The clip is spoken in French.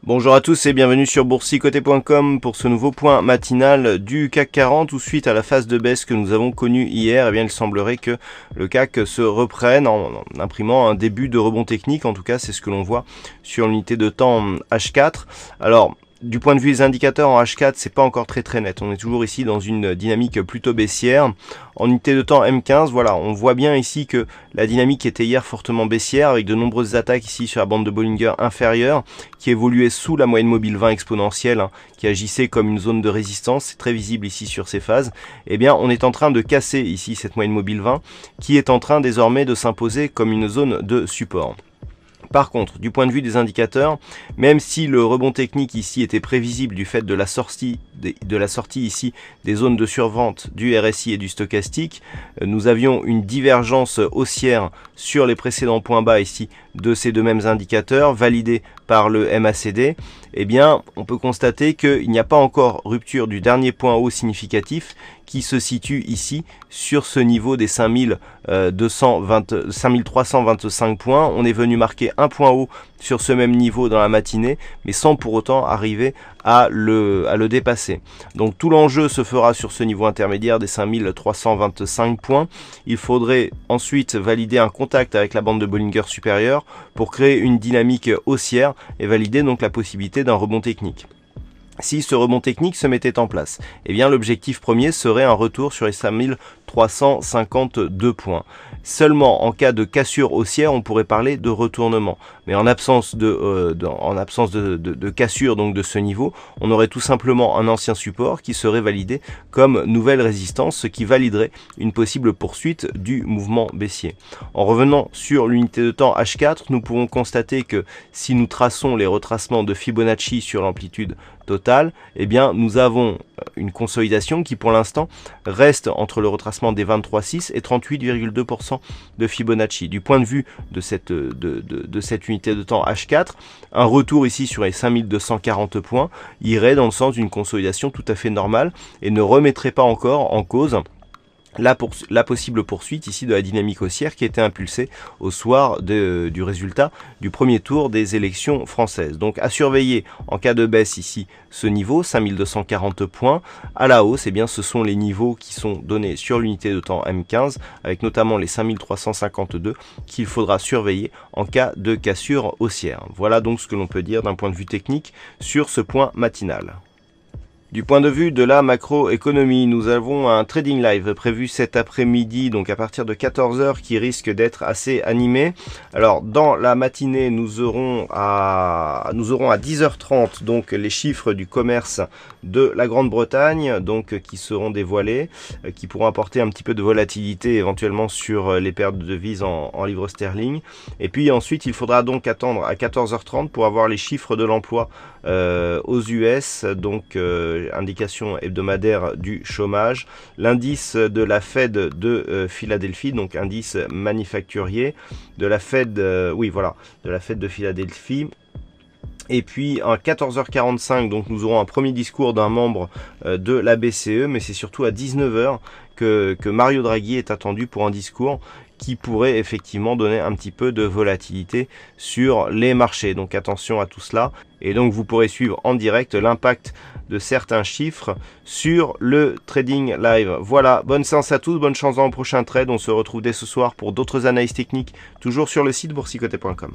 Bonjour à tous et bienvenue sur boursicoté.com pour ce nouveau point matinal du CAC 40 où suite à la phase de baisse que nous avons connue hier, eh bien, il semblerait que le CAC se reprenne en imprimant un début de rebond technique. En tout cas, c'est ce que l'on voit sur l'unité de temps H4. Alors, du point de vue des indicateurs en H4, c'est pas encore très net. On est toujours ici dans une dynamique plutôt baissière. En unité de temps M15, voilà, on voit bien ici que la dynamique était hier fortement baissière avec de nombreuses attaques ici sur la bande de Bollinger inférieure qui évoluait sous la moyenne mobile 20 exponentielle, qui agissait comme une zone de résistance. C'est très visible ici sur ces phases. Eh bien, on est en train de casser ici cette moyenne mobile 20 qui est en train désormais de s'imposer comme une zone de support. Par contre, du point de vue des indicateurs, même si le rebond technique ici était prévisible du fait de la sortie ici des zones de survente du RSI et du stochastique, nous avions une divergence haussière sur les précédents points bas ici de ces deux mêmes indicateurs validés par le MACD. Eh bien, on peut constater qu'il n'y a pas encore rupture du dernier point haut significatif qui se situe ici sur ce niveau des 5325 points. On est venu marquer un point haut sur ce même niveau dans la matinée, mais sans pour autant arriver à le dépasser. Donc tout l'enjeu se fera sur ce niveau intermédiaire des 5325 points. Il faudrait ensuite valider un contact avec la bande de Bollinger supérieure pour créer une dynamique haussière et valider donc la possibilité d'un rebond technique. Si ce rebond technique se mettait en place, eh bien l'objectif premier serait un retour sur les 5352 points. Seulement en cas de cassure haussière, on pourrait parler de retournement. Mais en absence de cassure donc de ce niveau, on aurait tout simplement un ancien support qui serait validé comme nouvelle résistance, ce qui validerait une possible poursuite du mouvement baissier. En revenant sur l'unité de temps H4, nous pouvons constater que si nous traçons les retracements de Fibonacci sur l'amplitude totale, eh bien nous avons une consolidation qui pour l'instant reste entre le retracement des 23,6 et 38,2% de Fibonacci. Du point de vue de cette unité de temps H4, un retour ici sur les 5240 points irait dans le sens d'une consolidation tout à fait normale et ne remettrait pas encore en cause la possible poursuite ici de la dynamique haussière qui a été impulsée au soir du résultat du premier tour des élections françaises. Donc à surveiller en cas de baisse ici ce niveau 5240 points. À la hausse, eh bien, ce sont les niveaux qui sont donnés sur l'unité de temps M15 avec notamment les 5352 qu'il faudra surveiller en cas de cassure haussière. Voilà donc ce que l'on peut dire d'un point de vue technique sur ce point matinal. Du point de vue de la macroéconomie, nous avons un trading live prévu cet après-midi, donc à partir de 14h, qui risque d'être assez animé. Alors, dans la matinée, nous aurons à 10h30 donc les chiffres du commerce de la Grande-Bretagne, donc qui seront dévoilés, qui pourront apporter un petit peu de volatilité éventuellement sur les paires de devises en livres sterling. Et puis ensuite, il faudra donc attendre à 14h30 pour avoir les chiffres de l'emploi aux US, donc indication hebdomadaire du chômage, l'indice de la Fed de Philadelphie, donc indice manufacturier de la Fed, de la Fed de Philadelphie. Et puis à 14h45, donc nous aurons un premier discours d'un membre de la BCE, mais c'est surtout à 19h que Mario Draghi est attendu pour un discours qui pourrait effectivement donner un petit peu de volatilité sur les marchés. Donc attention à tout cela. Et donc vous pourrez suivre en direct l'impact de certains chiffres sur le trading live. Voilà, bonne séance à tous, bonne chance dans le prochain trade. On se retrouve dès ce soir pour d'autres analyses techniques, toujours sur le site boursicoté.com.